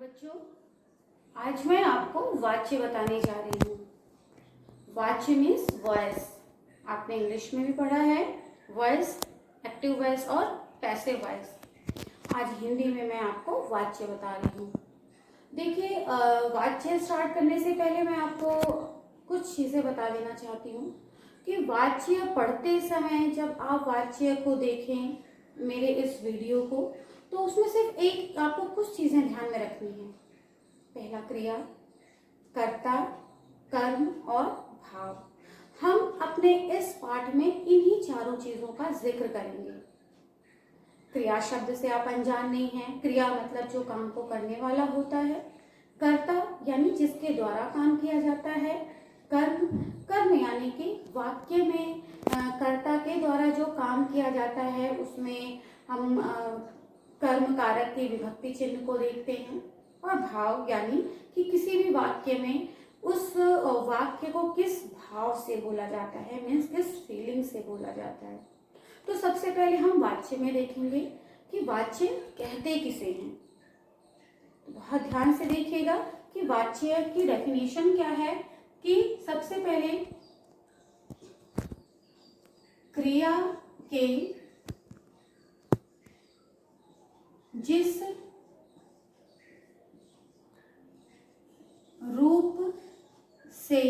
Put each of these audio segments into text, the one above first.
बच्चों, आज मैं आपको वाच्य बताने जा रही हूँ। वाच्य मीन्स वॉइस। आपने इंग्लिश में भी पढ़ा है वॉइस, एक्टिव वॉइस और पैसिव वॉइस। आज हिंदी में मैं आपको वाच्य बता रही हूँ। देखिए, वाच्य स्टार्ट करने से पहले मैं आपको कुछ चीज़ें बता देना चाहती हूँ कि वाच्य पढ़ते समय जब आप वाच्य को देखें, मेरे इस वीडियो को, तो उसमें सिर्फ एक आपको कुछ चीज़ें ध्यान में रखनी है। पहला क्रिया, कर्ता, कर्म और भाव। हम अपने इस पाठ में इन्हीं चारों चीज़ों का जिक्र करेंगे। क्रिया शब्द से आप अनजान नहीं हैं। क्रिया मतलब जो काम को करने वाला होता है। कर्ता यानी जिसके द्वारा काम किया जाता है। कर्म, कर्म यानी कि वाक्य में कर्ता के द्वारा जो काम किया जाता है उसमें हम कर्म कारक के विभक्ति चिन्ह को देखते हैं। और भाव यानी कि किसी भी वाक्य में उस वाक्य को किस भाव से बोला जाता है, मीन्स किस फीलिंग से बोला जाता है। तो सबसे पहले हम वाच्य में देखेंगे कि वाच्य कहते किसे हैं। तो बहुत ध्यान से देखिएगा कि वाच्य की डेफिनेशन क्या है। कि सबसे पहले क्रिया के जिस रूप से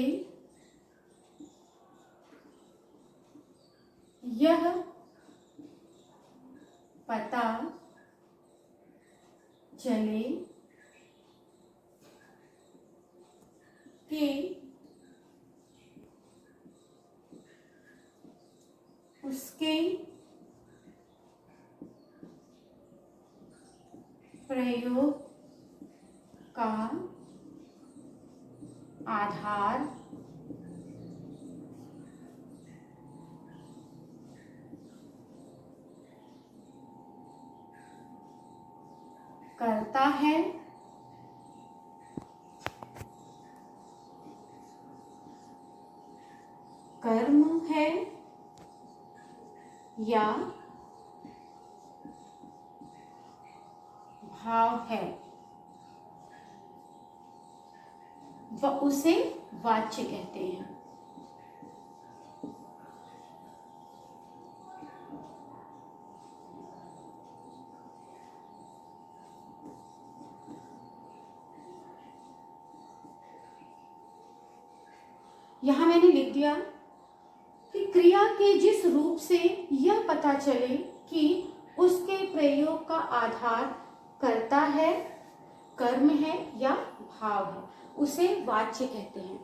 यह पता चले कि उसके प्रयोग का आधार करता है, कर्म है या भाव है, वह उसे वाच्य कहते हैं। यहां मैंने लिख दिया कि क्रिया के जिस रूप से यह पता चले कि उसके प्रयोग का आधार कर्ता है, कर्म है या भाव है, उसे वाच्य कहते हैं।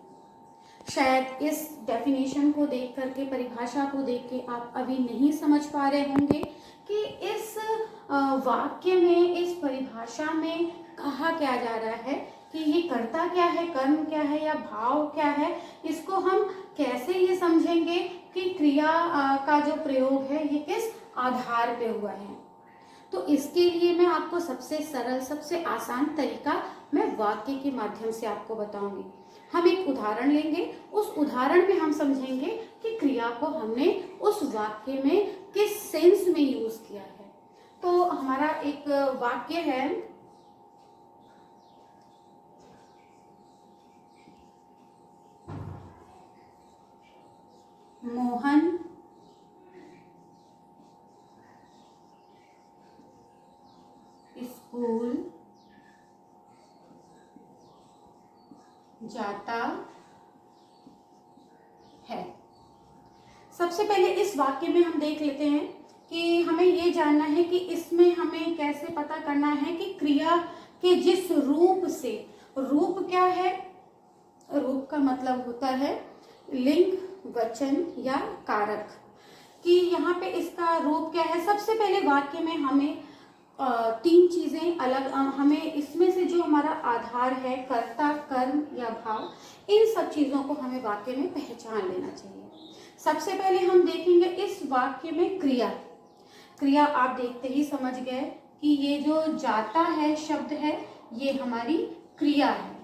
शायद इस डेफिनेशन को देख करके, परिभाषा को देख के आप अभी नहीं समझ पा रहे होंगे कि इस वाक्य में, इस परिभाषा में कहा क्या जा रहा है कि ये कर्ता क्या है, कर्म क्या है या भाव क्या है। इसको हम कैसे ये समझेंगे कि क्रिया का जो प्रयोग है ये किस आधार पे हुआ है। तो इसके लिए मैं आपको सबसे सरल, सबसे आसान तरीका मैं वाक्य के माध्यम से आपको बताऊंगी। हम एक उदाहरण लेंगे, उस उदाहरण में हम समझेंगे कि क्रिया को हमने उस वाक्य में किस सेंस में यूज किया है। तो हमारा एक वाक्य है, मोहन स्कूल जाता है। सबसे पहले इस वाक्य में हम देख लेते हैं कि हमें ये जानना है कि इसमें हमें कैसे पता करना है कि क्रिया के जिस रूप से, रूप क्या है, रूप का मतलब होता है लिंग, वचन या कारक, कि यहाँ पे इसका रूप क्या है। सबसे पहले वाक्य में हमें तीन चीजें अलग, हमें इसमें से जो हमारा आधार है, कर्ता, कर्म या भाव, इन सब चीजों को हमें वाक्य में पहचान लेना चाहिए। सबसे पहले हम देखेंगे इस वाक्य में क्रिया। क्रिया आप देखते ही समझ गए कि ये जो जाता है शब्द है ये हमारी क्रिया है,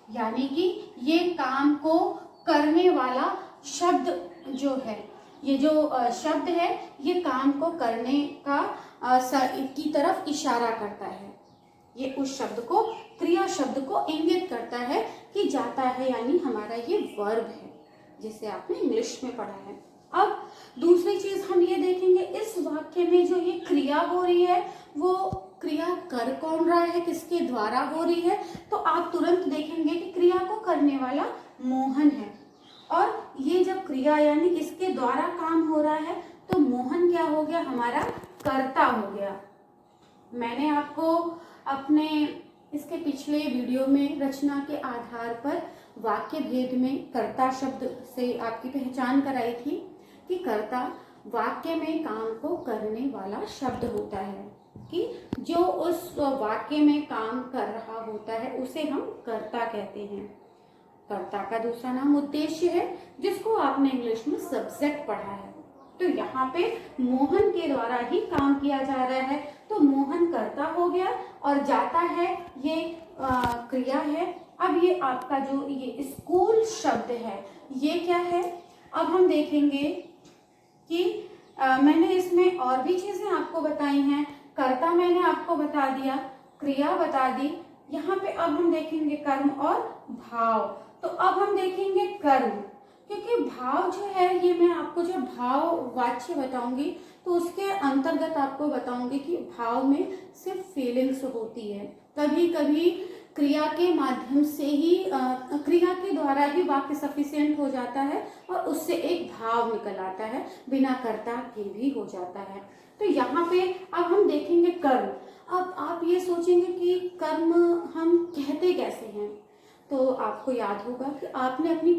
यानी कि ये काम को करने वाला शब्द जो है, ये जो शब्द है ये काम को करने का की तरफ इशारा करता है। ये उस शब्द को, क्रिया शब्द को इंगित करता है कि जाता है, यानी हमारा ये वर्ब है, जिसे आपने इंग्लिश में पढ़ा है। अब दूसरी चीज हम ये देखेंगे, इस वाक्य में जो ये क्रिया हो रही है वो क्रिया कर कौन रहा है, किसके द्वारा हो रही है, तो आप तुरंत देखेंगे कि क्रिया को करने वाला मोहन है। और ये जब क्रिया यानी इसके द्वारा काम हो रहा है तो मोहन क्या हो गया, हमारा कर्ता हो गया। मैंने आपको अपने इसके पिछले वीडियो में रचना के आधार पर वाक्य भेद में कर्ता शब्द से आपकी पहचान कराई थी कि कर्ता वाक्य में काम को करने वाला शब्द होता है, कि जो उस वाक्य में काम कर रहा होता है उसे हम कर्ता कहते हैं। कर्ता का दूसरा नाम उद्देश्य है, जिसको आपने इंग्लिश में सब्जेक्ट पढ़ा है। तो यहाँ पे मोहन के द्वारा ही काम किया जा रहा है, तो मोहन कर्ता हो गया और जाता है ये क्रिया है। अब ये आपका जो ये स्कूल शब्द है ये क्या है, अब हम देखेंगे कि मैंने इसमें और भी चीजें आपको बताई हैं। कर्ता मैंने आपको बता दिया, क्रिया बता दी। यहाँ पे अब हम देखेंगे कर्म और भाव। तो अब हम देखेंगे कर्म, क्योंकि भाव जो है ये मैं आपको जब भाव वाच्य बताऊंगी तो उसके अंतर्गत आपको बताऊंगी कि भाव में सिर्फ फीलिंग्स होती है। कभी कभी क्रिया के माध्यम से ही क्रिया के द्वारा ही वाक्य सफिशिएंट हो जाता है और उससे एक भाव निकल आता है, बिना कर्ता के भी हो जाता है। तो यहाँ पे अब हम देखेंगे कर्म। अब आप ये सोचेंगे कि कर्म हम कहते कैसे हैं, तो आपको याद होगा कि आपने अपने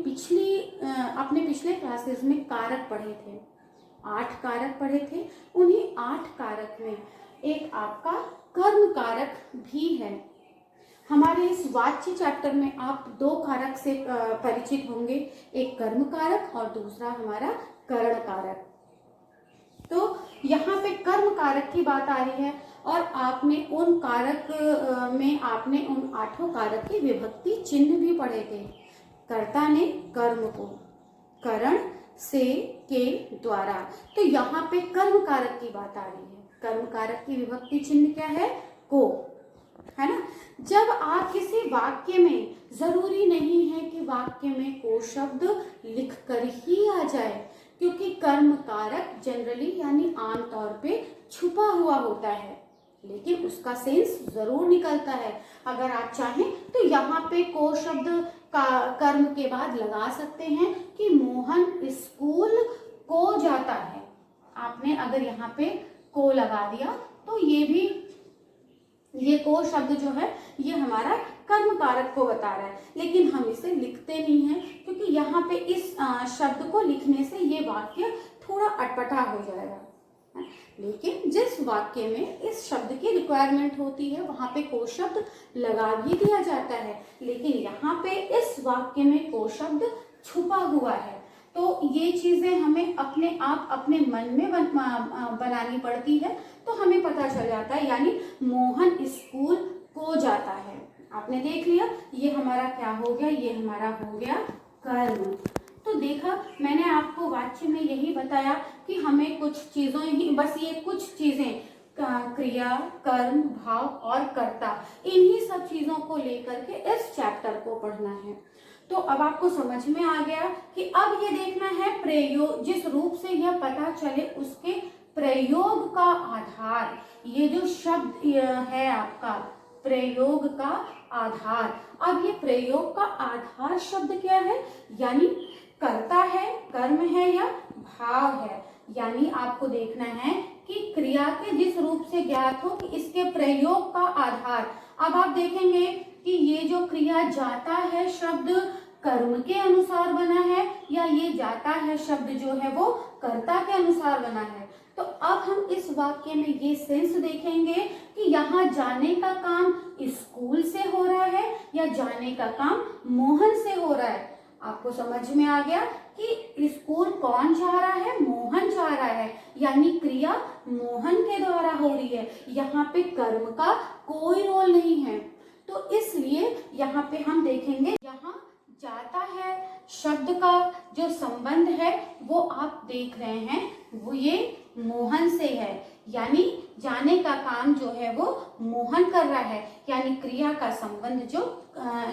पिछले क्लासेस में कारक पढ़े थे, 8 कारक पढ़े थे। उन्हीं 8 कारक में एक आपका कर्म कारक भी है। हमारे इस वाच्य चैप्टर में आप 2 कारक से परिचित होंगे, एक कर्म कारक और दूसरा हमारा करण कारक। तो यहाँ पे कर्म कारक की बात आ रही है और आपने उन कारक में आपने उन 8 कारक की विभक्ति चिन्ह भी पढ़े थे। कर्ता ने कर्म को, करण से, के, द्वारा। तो यहाँ पे कर्म कारक की बात आ रही है। कर्म कारक की विभक्ति चिन्ह क्या है, को, है ना। जब आप किसी वाक्य में, जरूरी नहीं है कि वाक्य में को शब्द लिख कर ही आ जाए, क्योंकि कर्म कारक जनरली यानी आमतौर पे छुपा हुआ होता है, लेकिन उसका सेंस जरूर निकलता है। अगर आप चाहें तो यहाँ पे को शब्द का कर्म के बाद लगा सकते हैं कि मोहन स्कूल को जाता है। आपने अगर यहाँ पे को लगा दिया तो ये को शब्द जो है ये हमारा कर्म कारक को बता रहा है, लेकिन हम इसे लिखते नहीं हैं, क्योंकि यहाँ पे इस शब्द को लिखने से ये वाक्य थोड़ा अटपटा हो जाएगा। लेकिन जिस वाक्य में इस शब्द की रिक्वायरमेंट होती है वहां पे को शब्द लगा भी दिया जाता है, लेकिन यहाँ पे इस वाक्य में को शब्द छुपा हुआ है। तो ये चीजें हमें अपने आप अपने मन में बनानी पड़ती है, तो हमें पता चल जाता है। यानी मोहन स्कूल को जाता है, आपने देख लिया, ये हमारा क्या हो गया, ये हमारा हो गया कर्म। तो देखा, मैंने आपको वाच्य में यही बताया कि हमें कुछ चीजों ही, बस ये कुछ चीजें, क्रिया, कर्म, भाव और कर्ता, इन्हीं सब चीजों को लेकर के इस चैप्टर को पढ़ना है। तो अब आपको समझ में आ गया कि अब ये देखना है प्रयोग, जिस रूप से यह पता चले उसके प्रयोग का आधार। ये जो शब्द है आपका प्रयोग का आधार, अब ये प्रयोग का आधार शब्द क्या है, यानी कर्ता है, कर्म है या भाव है। यानी आपको देखना है कि क्रिया के जिस रूप से ज्ञात हो कि इसके प्रयोग का आधार। अब आप देखेंगे कि ये जो क्रिया जाता है शब्द कर्म के अनुसार बना है या ये जाता है शब्द जो है वो कर्ता के अनुसार बना है। तो अब हम इस वाक्य में ये सेंस देखेंगे कि यहाँ जाने का काम स्कूल से हो रहा है या जाने का काम मोहन से हो रहा है। आपको समझ में आ गया कि स्कूल कौन जा रहा है, मोहन जा रहा है, यानी क्रिया मोहन के द्वारा हो रही है। यहाँ पे कर्म का कोई रोल नहीं है, तो इसलिए यहाँ पे हम देखेंगे यहाँ जाता है शब्द का जो संबंध है वो आप देख रहे हैं, वो ये मोहन से है, यानी जाने का काम जो है वो मोहन कर रहा है, यानी क्रिया का संबंध जो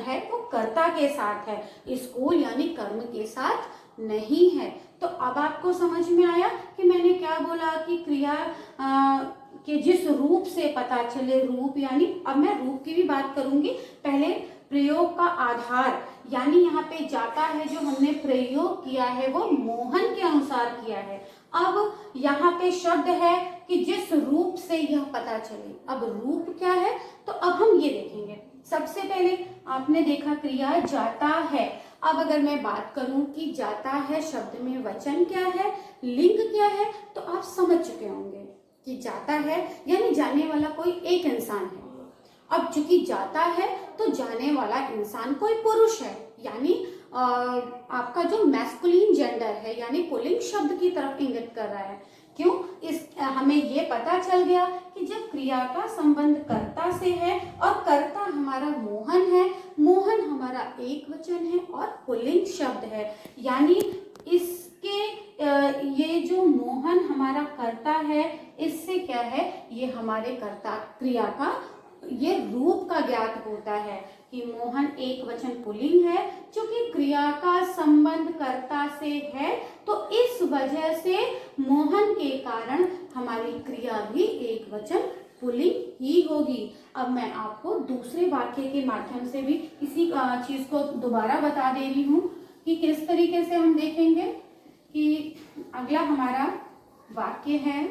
है वो कर्ता के साथ है, स्कूल यानी कर्म के साथ नहीं है। तो अब आपको समझ में आया कि मैंने क्या बोला कि क्रिया के जिस रूप से पता चले, रूप यानी अब मैं रूप की भी बात करूंगी, पहले प्रयोग का आधार, यानी यहाँ पे जाता है जो हमने प्रयोग किया है वो मोहन के अनुसार किया है। अब यहाँ पे शब्द है कि जिस रूप से यह पता चले, अब रूप क्या है तो अब हम ये देखेंगे। सबसे पहले आपने देखा क्रिया जाता है। अब अगर मैं बात करूं कि जाता है शब्द में वचन क्या है, लिंग क्या है, तो आप समझ चुके होंगे कि जाता है यानी जाने वाला कोई एक इंसान है। अब चूंकि जाता है तो जाने वाला इंसान कोई पुरुष है, यानी आपका जो मैस्कुलिन जेंडर है यानी पुल्लिंग शब्द की तरफ इंगित कर रहा है। क्यों? इस हमें ये पता चल गया कि जब क्रिया का संबंध कर्ता से है और कर्ता हमारा मोहन है, मोहन हमारा एक वचन है और पुल्लिंग शब्द है, यानी इसके ये जो मोहन हमारा कर्ता है, इससे क्या है, ये हमारे कर्ता क्रिया का ये रूप का ज्ञात होता है कि मोहन एक वचन पुल्लिंग है। क्योंकि क्रिया का संबंध कर्ता से है तो इस वजह से मोहन के कारण हमारी क्रिया भी एक वचन पुल्लिंग ही होगी। अब मैं आपको दूसरे वाक्य के माध्यम से भी इसी चीज को दोबारा बता दे रही हूँ कि किस तरीके से हम देखेंगे कि अगला हमारा वाक्य है,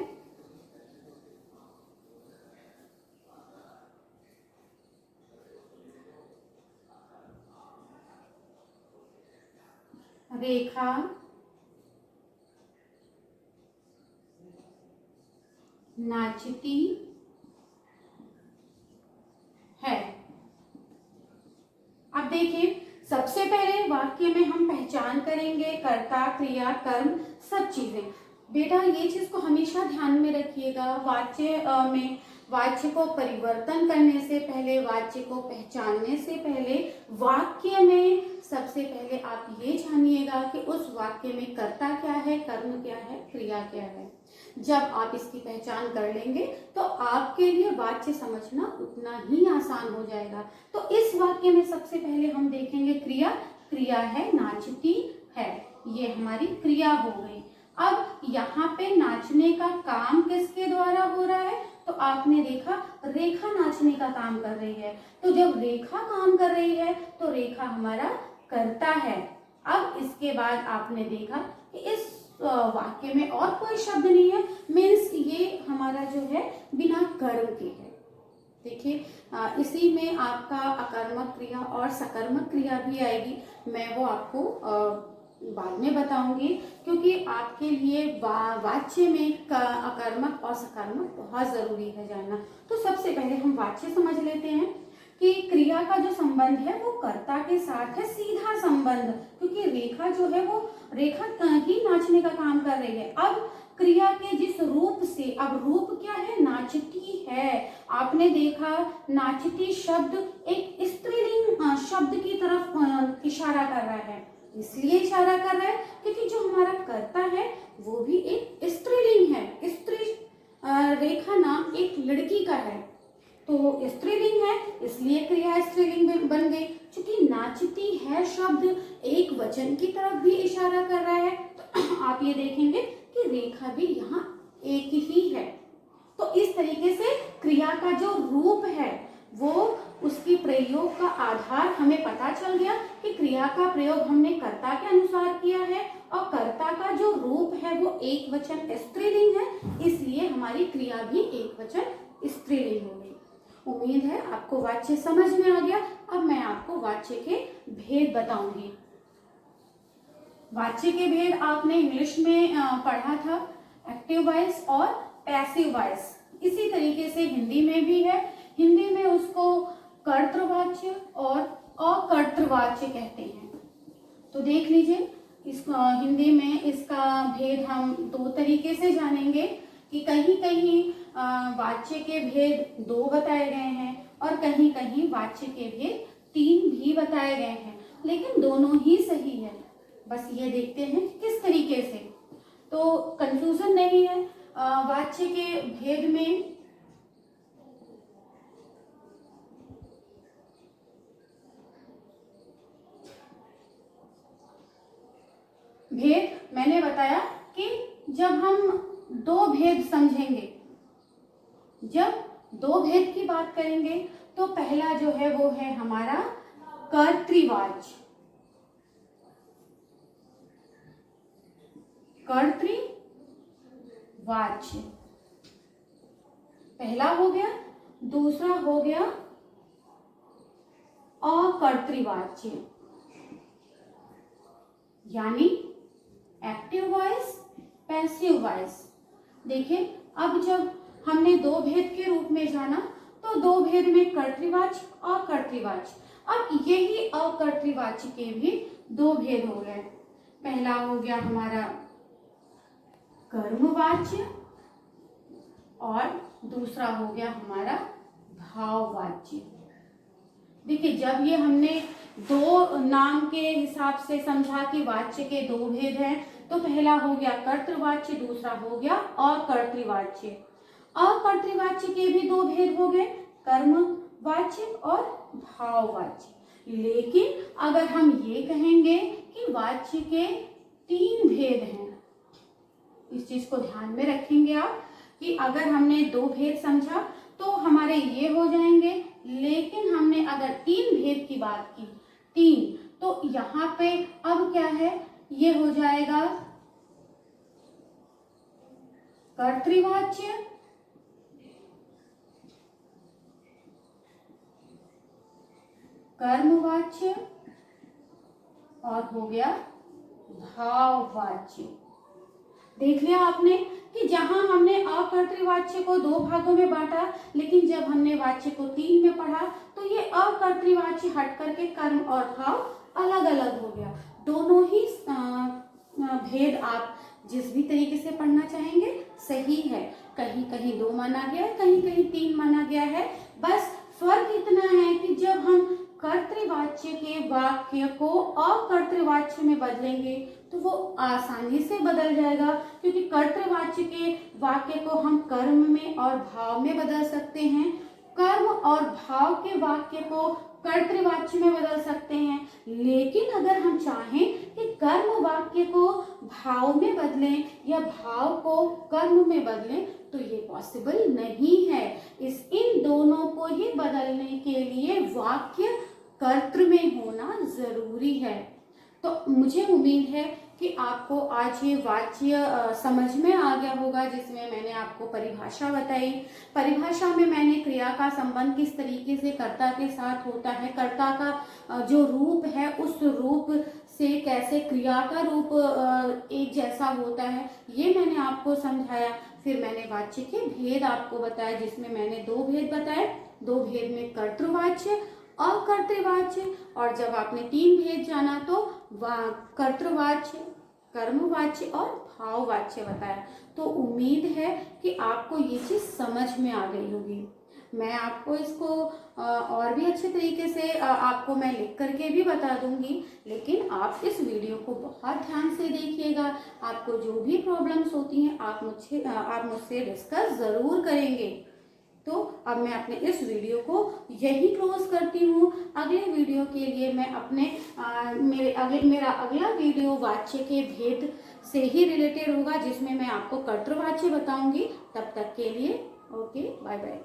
रेखा नाचती है। अब देखिए, सबसे पहले वाक्य में हम पहचान करेंगे कर्ता, क्रिया, कर्म, सब चीजें। बेटा ये चीज को हमेशा ध्यान में रखिएगा, वाच्य में वाच्य को परिवर्तन करने से पहले, वाच्य को पहचानने से पहले वाक्य में सबसे पहले आप ये जानिएगा कि उस वाक्य में कर्ता क्या है, कर्म क्या है, क्रिया क्या है। जब आप इसकी पहचान कर लेंगे तो आपके लिए वाक्य समझना उतना ही आसान हो जाएगा। तो इस वाक्य में सबसे पहले हम देखेंगे क्रिया, क्रिया है नाचती है, ये हमारी क्रिया हो गई। अब यहाँ पे नाचने का काम किसके द्वारा हो रहा है, तो आपने देखा रेखा नाचने का काम कर रही है। तो जब रेखा काम कर रही है तो रेखा हमारा कर्ता है। अब इसके बाद आपने देखा कि इस वाक्य में और कोई शब्द नहीं है, मीन्स ये हमारा जो है बिना कर्म के है। देखिए इसी में आपका अकर्मक क्रिया और सकर्मक क्रिया भी आएगी, मैं वो आपको बाद में बताऊंगी, क्योंकि आपके लिए वाच्य में अकर्मक और सकर्मक बहुत जरूरी है जानना। तो सबसे पहले हम वाच्य समझ लेते हैं कि क्रिया का जो संबंध है वो कर्ता के साथ है, सीधा संबंध, क्योंकि रेखा जो है वो रेखा ही नाचने का काम कर रही है। अब क्रिया के जिस रूप से, अब रूप क्या है, नाचती है। आपने देखा नाचती शब्द एक स्त्रीलिंग शब्द की तरफ इशारा कर रहा है, इसलिए इशारा कर रहा है क्योंकि जो हमारा कर्ता है वो भी एक स्त्रीलिंग है। स्त्री रेखा नाम एक लड़की का है तो स्त्रीलिंग है, इसलिए क्रिया स्त्रीलिंग बन गई। क्योंकि नाचती है शब्द एक वचन की तरफ भी इशारा कर रहा है, तो आप ये देखेंगे कि रेखा भी यहाँ एक ही है। तो इस तरीके से क्रिया का जो रूप है वो उसकी प्रयोग का आधार हमें पता चल गया कि क्रिया का प्रयोग हमने कर्ता के अनुसार किया है और कर्ता का जो रूप है वो एक वचन स्त्रीलिंग है, इसलिए हमारी क्रिया भी एक वचन स्त्रीलिंग हो गई। उम्मीद है आपको वाच्य समझ में आ गया। अब मैं आपको वाच्य के भेद बताऊंगी। वाच्य के भेद आपने इंग्लिश में पढ़ा था, एक्टिव वॉइस और पैसिव वॉइस। इसी तरीके से हिंदी में भी है, हिंदी में उसको कर्तृवाच्य और अकर्तृवाच्य कहते हैं। तो देख लीजिए, इस हिंदी में इसका भेद हम दो तरीके से जानेंगे कि कहीं कहीं वाच्य के भेद 2 बताए गए हैं और कहीं कहीं वाच्य के भेद 3 भी बताए गए हैं। लेकिन दोनों ही सही है। बस ये देखते हैं किस तरीके से। तो कंफ्यूजन नहीं है। वाच्य के भेद में मैंने बताया कि जब हम दो भेद समझेंगे, जब दो भेद की बात करेंगे, तो पहला जो है वो है हमारा कर्तृवाच्य। कर्तृवाच्य पहला हो गया। दूसरा हो गया अकर्तृवाच्य, यानी एक्टिव वॉइस, पैसिव वॉइस। देखिए, अब जब हमने दो भेद के रूप में जाना, तो दो भेद में कर्तृवाच्य, अकर्तृवाच्य। अब यही अकर्तृवाच्य के भी दो भेद हो गए। पहला हो गया हमारा कर्मवाच्य और दूसरा हो गया हमारा भाववाच्य। देखिए, जब ये हमने दो नाम के हिसाब से समझा कि वाच्य के दो भेद हैं, तो पहला हो गया कर्तृवाच्य, दूसरा हो गया अकर्तृवाच्य। अकर्तृवाच्य के भी दो भेद हो गए, कर्मवाच्य और भाववाच्य। लेकिन अगर हम ये कहेंगे कि वाच्य के तीन भेद हैं, इस चीज को ध्यान में रखेंगे आप कि अगर हमने दो भेद समझा तो हमारे ये हो जाएंगे, लेकिन हमने अगर तीन भेद की बात की, तीन, तो यहाँ पे अब क्या है, ये हो जाएगा कर्तृवाच्य, कर्मवाच्य और हो गया भाववाच्य। देख लिया आपने कि जहां हमने अकर्तृवाच्य को दो भागों में बांटा, लेकिन जब हमने वाच्य को तीन में पढ़ा, तो ये अकर्तृवाच्य हट करके कर्म और भाव अलग अलग हो गया। दोनों ही भेद आप जिस भी तरीके से पढ़ना चाहेंगे सही है। कहीं कहीं दो माना गया है, कहीं कहीं तीन माना गया है। बस फर्क इतना है कि जब हम कर्तृवाच्य के वाक्य को अकर्तृवाच्य में बदलेंगे तो वो आसानी से बदल जाएगा, क्योंकि कर्तृवाच्य के वाक्य को हम कर्म में और भाव में बदल सकते हैं, कर्म और भाव के वाक्य को कर्तृवाच्य में बदल सकते हैं। लेकिन अगर हम चाहें कि कर्म वाक्य को भाव में बदलें या भाव को कर्म में बदलें, तो ये पॉसिबल नहीं है। इन दोनों को ही बदलने के लिए वाक्य कर्तृ में होना जरूरी है। तो मुझे उम्मीद है कि आपको आज ये वाच्य समझ में आ गया होगा, जिसमें मैंने आपको परिभाषा बताई। परिभाषा में मैंने क्रिया का संबंध किस तरीके से कर्ता के साथ होता है, कर्ता का जो रूप है उस रूप से कैसे क्रिया का रूप एक जैसा होता है, ये मैंने आपको समझाया। फिर मैंने वाच्य के भेद आपको बताया, जिसमें मैंने दो भेद बताए। दो भेद में कर्तृवाच्य, अकर्तृवाच्य, और जब आपने तीन भेद जाना तो कर्तृवाच्य, कर्मवाच्य और भाववाच्य बताया। तो उम्मीद है कि आपको ये चीज समझ में आ गई होगी। मैं आपको इसको और भी अच्छे तरीके से आपको मैं लिख करके भी बता दूंगी, लेकिन आप इस वीडियो को बहुत ध्यान से देखिएगा। आपको जो भी प्रॉब्लम्स होती हैं आप मुझसे डिस्कस ज़रूर करेंगे। तो अब मैं अपने इस वीडियो को यही क्लोज करती हूँ। अगले वीडियो के लिए मैं मेरा अगला वीडियो वाच्य के भेद से ही रिलेटेड होगा, जिसमें मैं आपको कर्तृवाच्य बताऊंगी। तब तक के लिए ओके, बाय बाय।